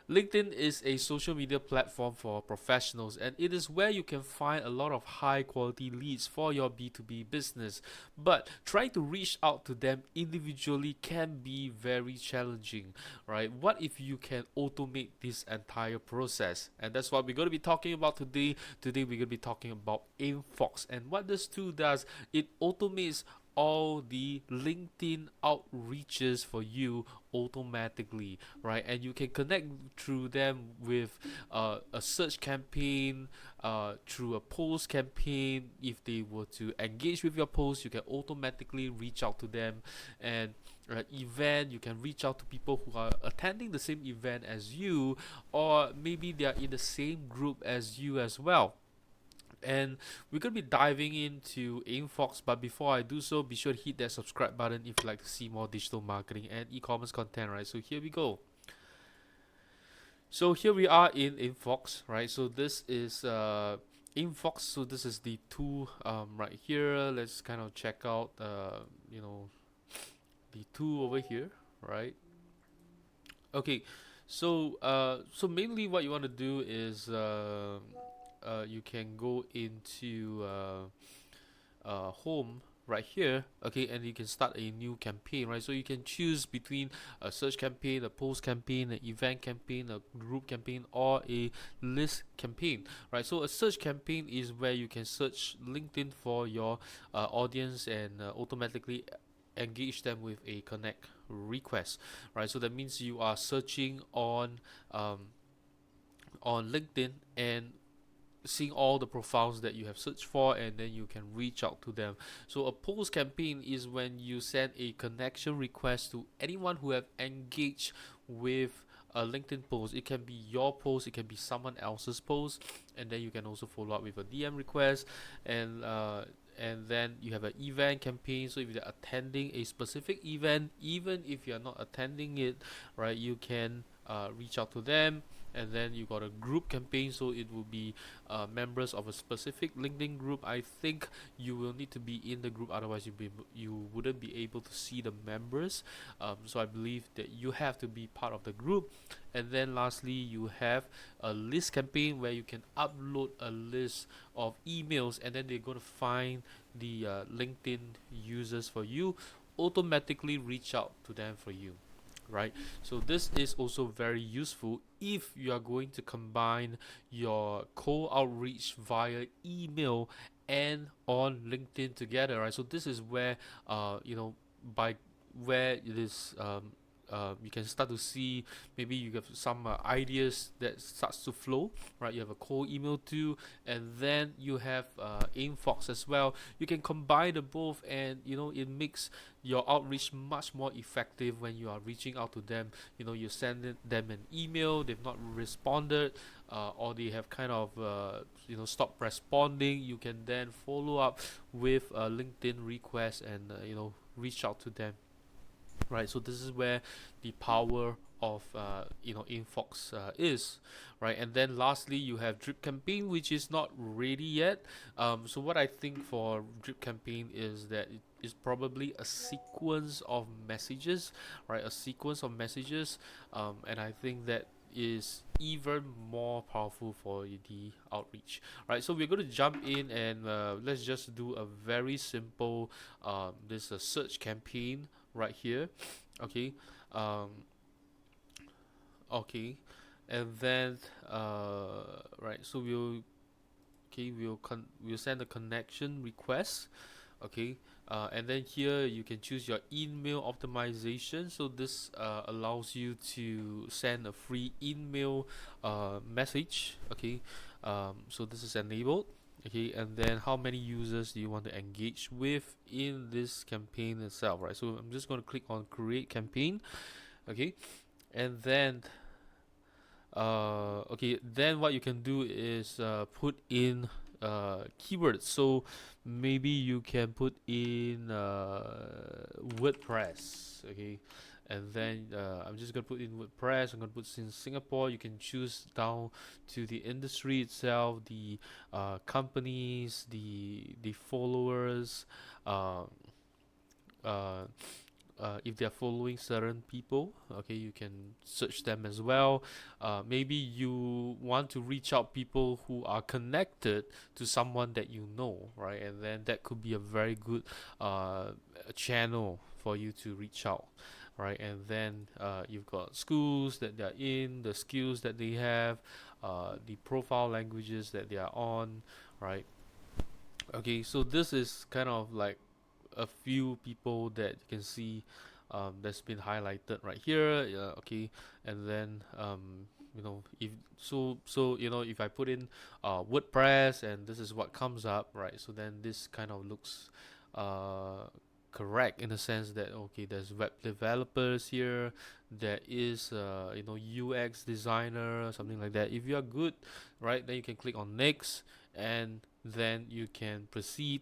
LinkedIn is a social media platform for professionals, and it is where you can find a lot of high quality leads for your B2B business. But trying to reach out to them individually can be very challenging, right? What if you can automate this entire process? And that's what we're going to be talking about today. Today, we're going to be talking about Aimfox. And what this tool does, it automates all the LinkedIn outreaches for you automatically, right? And you can connect through them with a search campaign, through a post campaign. If they were to engage with your post, you can automatically reach out to them. And event, you can reach out to people who are attending the same event as you, or maybe they are in the same group as you as well. And we're going to be diving into Aimfox, but before I do so, be sure to hit that subscribe button if you'd like to see more digital marketing and e-commerce content, right? So here we go. So here we are in Aimfox, right? So this is Aimfox. So this is the tool right here. Let's kind of check out you know the tool over here, right? Okay, so mainly what you want to do is you can go into home right here, okay, and you can start a new campaign, right? So you can choose between a search campaign, a post campaign, an event campaign, a group campaign, or a list campaign, right? So a search campaign is where you can search LinkedIn for your audience and automatically engage them with a connect request, right? So that means you are searching um, on LinkedIn and seeing all the profiles that you have searched for, and then you can reach out to them. So a post campaign is when you send a connection request to anyone who have engaged with a LinkedIn post. It can be your post, it can be someone else's post, and then you can also follow up with a DM request. And then you have an event campaign. So if you're attending a specific event, even if you're not attending it, right, you can reach out to them. And then you got a group campaign, so it will be members of a specific LinkedIn group. I think you will need to be in the group, otherwise you wouldn't be able to see the members. So I believe that you have to be part of the group. And then lastly, you have a list campaign where you can upload a list of emails, and then they're going to find the LinkedIn users for you, automatically reach out to them for you, right? So this is also very useful if you are going to combine your cold outreach via email and on LinkedIn together, right? So this is where by where it is you can start to see, maybe you have some ideas that starts to flow, right? You have a cold email too, and then you have Aimfox as well. You can combine the both, and it makes your outreach much more effective when you are reaching out to them. You send them an email, they've not responded, or they have kind of stopped responding. You can then follow up with a LinkedIn request and reach out to them, right? So this is where the power of Infox is, right? And then lastly, you have drip campaign, which is not ready yet. So what I think for drip campaign is that it is probably a sequence of messages, right? A sequence of messages, and I think that is even more powerful for the outreach, right? So we're going to jump in and let's just do a very simple this a search campaign right here, okay. um, okay, and then right, so we'll send a connection request, okay. And then here you can choose your email optimization. So this allows you to send a free email message, okay. So this is enabled, okay. And then how many users do you want to engage with in this campaign itself, right? So I'm just going to click on create campaign, okay. And then okay, then what you can do is put in keywords. So maybe you can put in WordPress, okay. And then I'm just gonna put in WordPress. I'm gonna put in Singapore. You can choose down to the industry itself, the companies, the followers, uh, uh, if they're following certain people, okay, you can search them as well. Maybe you want to reach out people who are connected to someone that you know, right? And then that could be a very good uh, channel for you to reach out, right? And then you've got schools that they're in, the skills that they have, the profile languages that they are on, right? Okay, so this is kind of like a few people that you can see that's been highlighted right here. Yeah, okay, and then if if I put in WordPress and this is what comes up, right? So then this kind of looks uh, correct in the sense that okay, there's web developers here, there is UX designer, something like that. If you are good, right, then you can click on next, and then you can proceed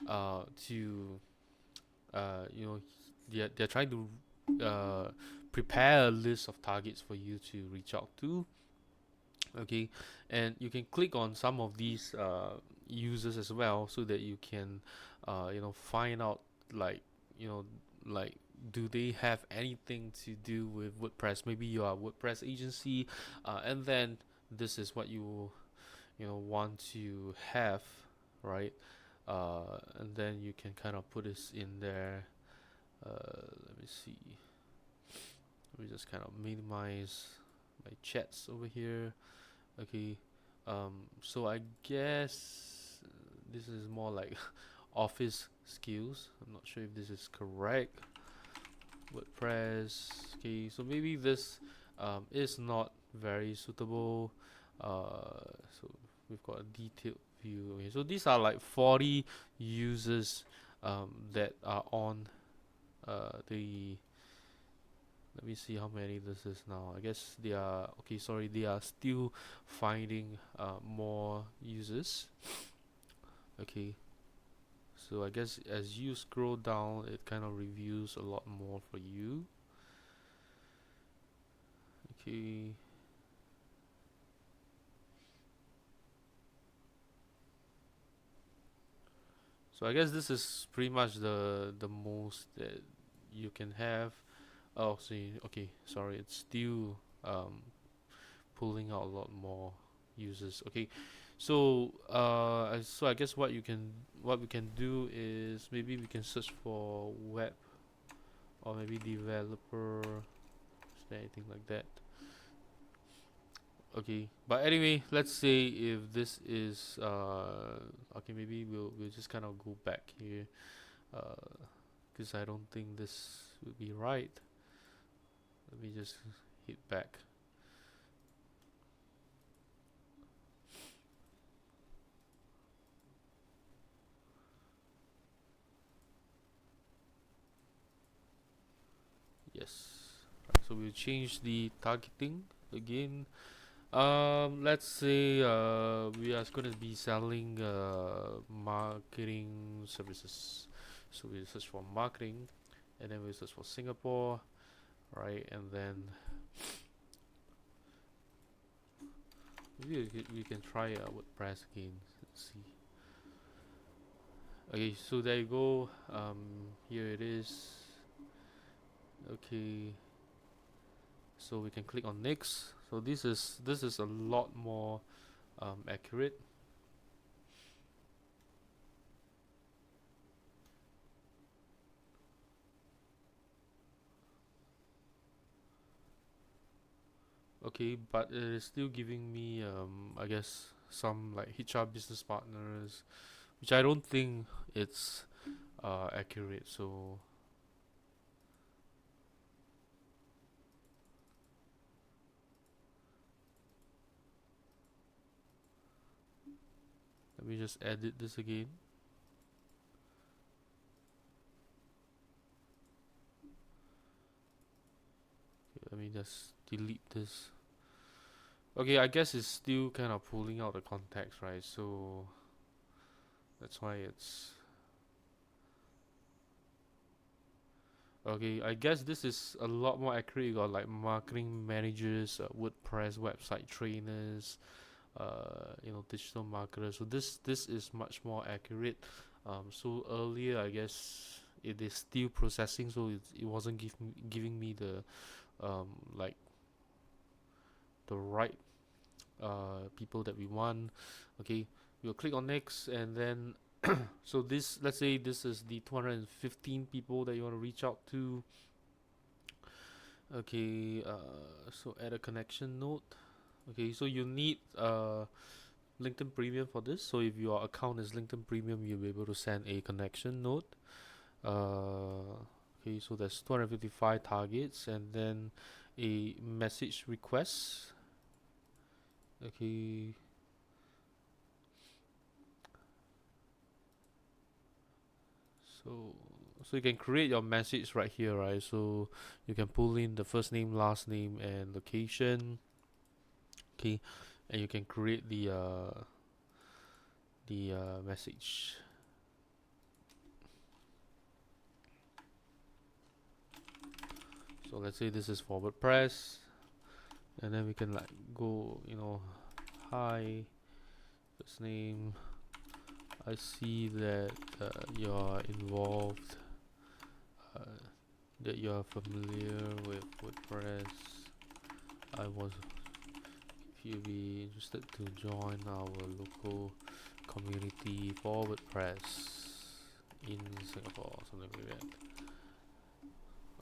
to you know they're trying to prepare a list of targets for you to reach out to. Okay, and you can click on some of these users as well, so that you can find out, like you know like, do they have anything to do with WordPress? Maybe you are a WordPress agency, and then this is what you want to have, right? And then you can kind of put this in there. Let me see. Let me just kind of minimize my chats over here. Okay. So I guess this is more like office skills. I'm not sure if this is correct. WordPress. Okay. So maybe this is not very suitable. So we've got a detailed view. Okay. So these are like 40 users that are on the let me see how many this is now. I guess they are okay. Sorry, they are still finding more users. Okay, so I guess as you scroll down, it kind of reviews a lot more for you. Okay, so I guess this is pretty much the most that you can have. Oh, see, okay, sorry, it's still pulling out a lot more users. Okay, so I guess what we can do is maybe we can search for web, or maybe developer. Is there anything like that? Okay, but anyway, let's say if this is okay, maybe we'll just kind of go back here, because I don't think this would be right. Let me just hit back. Yes. Right, so we'll change the targeting again. Let's say we are going to be selling marketing services. So we search for marketing, and then we search for Singapore, right? And then maybe we can try WordPress again. Let's see. Okay, so there you go. Here it is. Okay, so we can click on next. So this is a lot more accurate. Okay, but it is still giving me I guess some like HR business partners, which I don't think it's accurate. So let me just edit this again. Okay, let me just delete this. Okay, I guess it's still kind of pulling out the context, right? So that's why it's okay. I guess this is a lot more accurate. You got like marketing managers, WordPress website trainers, digital marketers. So this is much more accurate. So earlier, I guess it is still processing, so it wasn't giving me the like the right people that we want. Okay, we'll click on next, and then so this, let's say this is the 215 people that you want to reach out to. Okay, so add a connection node. Okay, so you need LinkedIn Premium for this. So if your account is LinkedIn Premium, you'll be able to send a connection node. Okay, so there's 255 targets, and then a message request. Okay, so you can create your message right here, right? So you can pull in the first name, last name, and location. Okay, and you can create the message. So let's say this is for WordPress, and then we can like go, hi, first name. I see that you're involved, uh, that you are familiar with WordPress. I was, if you'd be interested to join our local community for WordPress in Singapore, something like that.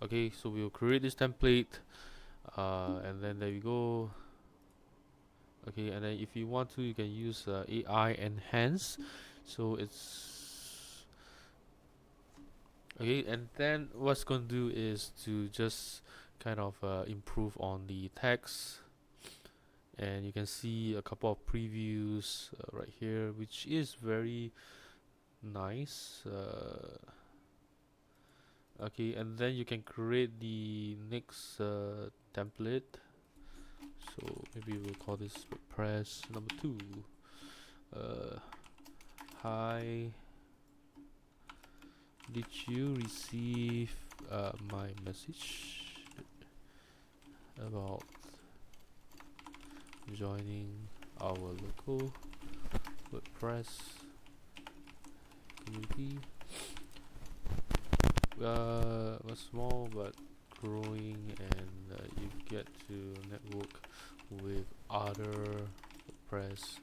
Okay, so we'll create this template, and then there we go. Okay, and then if you want to, you can use AI enhance. So it's okay, and then what's going to do is to just kind of improve on the text, and you can see a couple of previews right here, which is very nice. Okay, and then you can create the next template. So maybe we'll call this WordPress number 2. Hi, did you receive my message about joining our local WordPress community? We're small but growing, and you get to network with other WordPress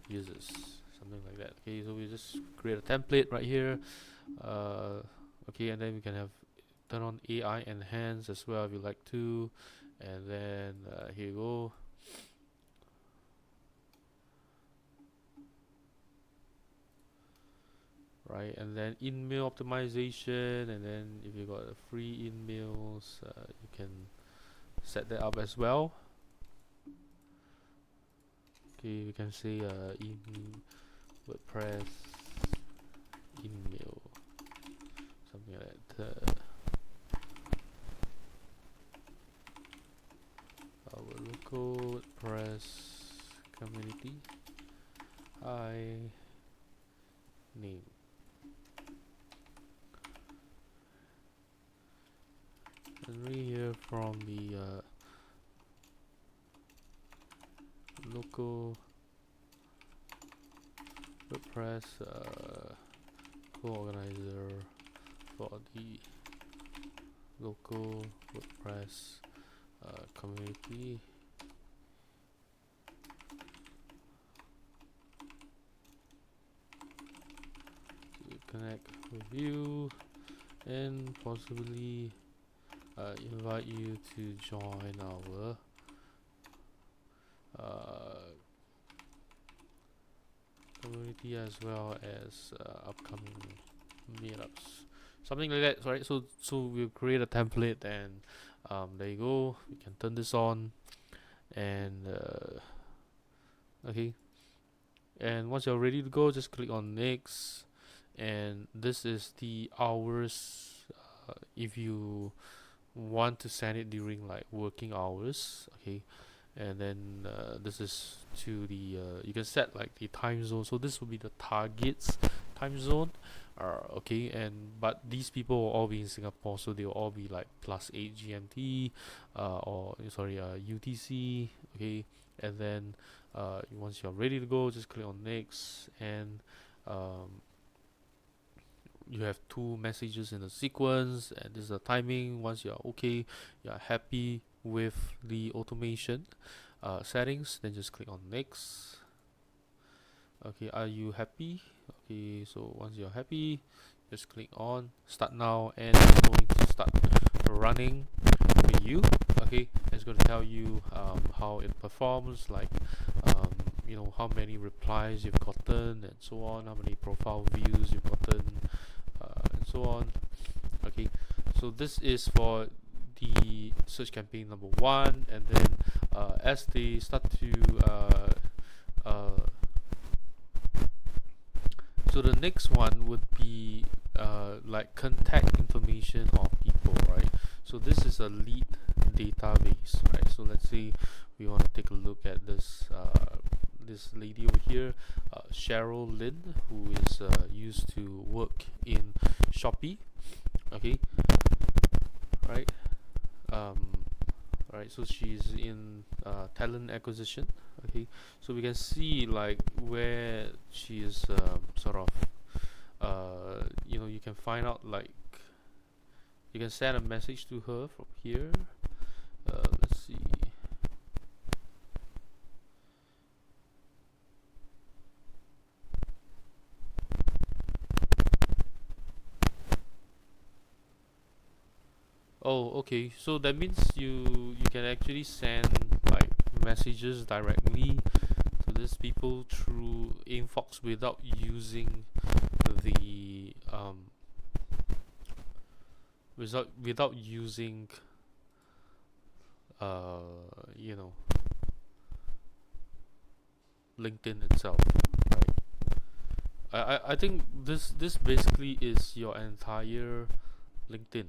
users, something like that. Okay, so we just create a template right here. Okay, and then we can have turn on AI enhance as well if you like to, and then here you go. Right, and then email optimization, and then if you got a free emails, you can set that up as well. Okay, we can say WordPress email, something like that. Our local WordPress community. Hi, name. And we hear from the local WordPress co-organizer for the local WordPress community. To connect with you and possibly invite you to join our community as well as upcoming meetups, something like that. Right, so we'll create a template, and there you go, we can turn this on, and okay, and once you're ready to go, just click on next, and this is the hours if you want to send it during like working hours. Okay, and then this is to the you can set like the time zone, so this will be the targets time zone. Okay, and but these people will all be in Singapore, so they will all be like +8 GMT or sorry UTC. Okay, and then once you're ready to go, just click on next, and you have two messages in a sequence, and this is the timing. Once you're okay, you're happy with the automation settings, then just click on next. Okay, are you happy? Okay, so once you're happy, just click on start now, and it's going to start running for you. Okay, it's going to tell you how it performs, like how many replies you've gotten and so on, how many profile views you've gotten, and so on. Okay, so this is for the search campaign number one, and then as they start to so the next one would be like contact information of people, right? So this is a lead database, right? So let's say we want to take a look at this lady over here, Cheryl Lin, who is used to work in Shopee. Okay, right. Right. So she's in talent acquisition. Okay, so we can see like where she is sort of you can find out, like you can send a message to her from here. Let's see. Oh, okay. So that means you can actually send like messages directly to these people through Aimfox without using the without using uh you know LinkedIn itself, right? I think this basically is your entire LinkedIn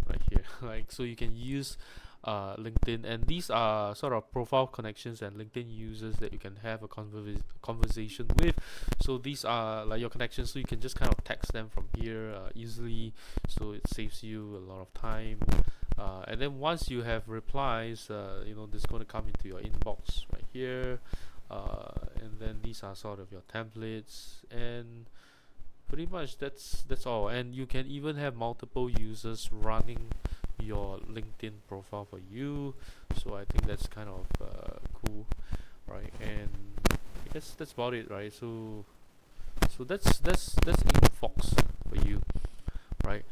right here. Like, so you can use LinkedIn, and these are sort of profile connections and LinkedIn users that you can have a conversation with. So these are like your connections, so you can just kind of text them from here easily, so it saves you a lot of time. And then once you have replies, this is going to come into your inbox right here. And then these are sort of your templates, and pretty much that's all. And you can even have multiple users running your LinkedIn profile for you. So I think that's kind of cool, right? And I guess that's about it, right? So that's Aimfox for you, right?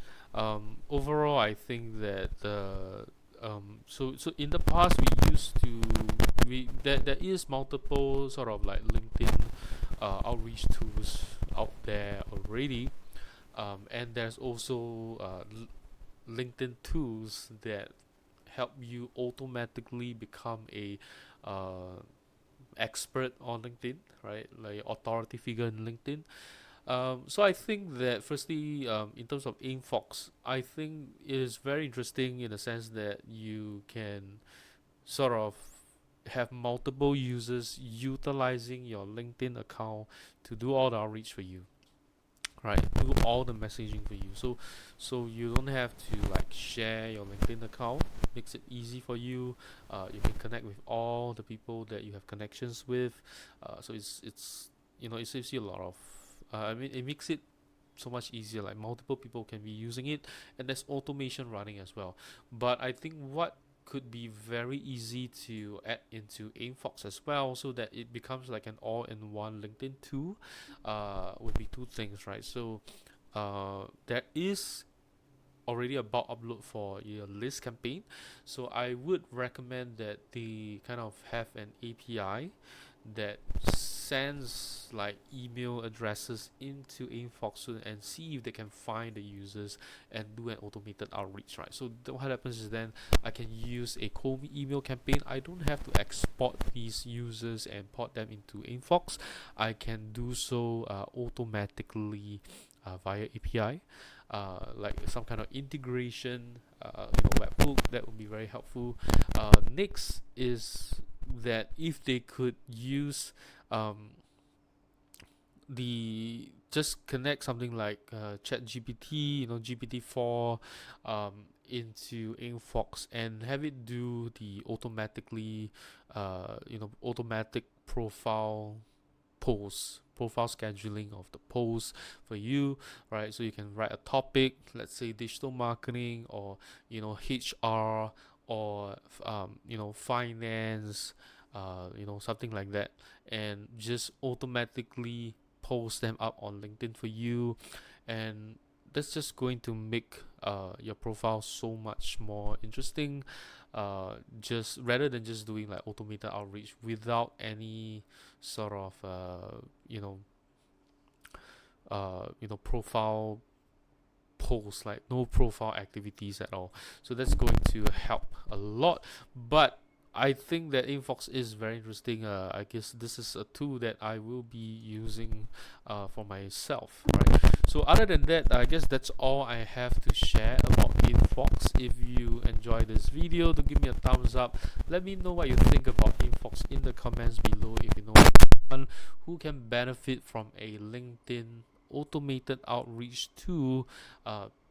Overall, I think that so in the past we used to there is multiple sort of like LinkedIn outreach tools out there already, and there's also LinkedIn tools that help you automatically become a expert on LinkedIn, right? Like authority figure in LinkedIn. So I think that firstly, in terms of Aimfox, I think it is very interesting in the sense that you can sort of have multiple users utilizing your LinkedIn account to do all the outreach for you, right? Do all the messaging for you. So you don't have to like share your LinkedIn account. Makes it easy for you. You can connect with all the people that you have connections with. So it's it saves you a lot of. I mean, it makes it so much easier. Like multiple people can be using it, and there's automation running as well. But I think what could be very easy to add into Aimfox as well, so that it becomes like an all-in-one LinkedIn tool, would be two things, right? So there is already a bulk upload for your list campaign, so I would recommend that they kind of have an API that sends like email addresses into Aimfox and see if they can find the users and do an automated outreach, right? So what happens is then I can use a cold email campaign. I don't have to export these users and port them into Aimfox. I can do so automatically via API. Like some kind of integration, webhook, that would be very helpful. Next is that if they could use the just connect something like chat GPT, GPT-4 into Aimfox and have it do the automatic profile profile scheduling of the post for you, right? So you can write a topic, let's say digital marketing, or HR, or finance, something like that, and just automatically post them up on LinkedIn for you. And that's just going to make your profile so much more interesting, just rather than just doing like automated outreach without any sort of profile posts, like no profile activities at all. So that's going to help a lot. But I think that Aimfox is very interesting. I guess this is a tool that I will be using for myself, right? So other than that, I guess that's all I have to share about Aimfox. If you enjoy this video, do give me a thumbs up. Let me know what you think about Aimfox in the comments below. If you know someone who can benefit from a LinkedIn automated outreach tool,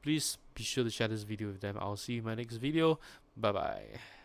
please be sure to share this video with them. I'll see you in my next video. Bye bye.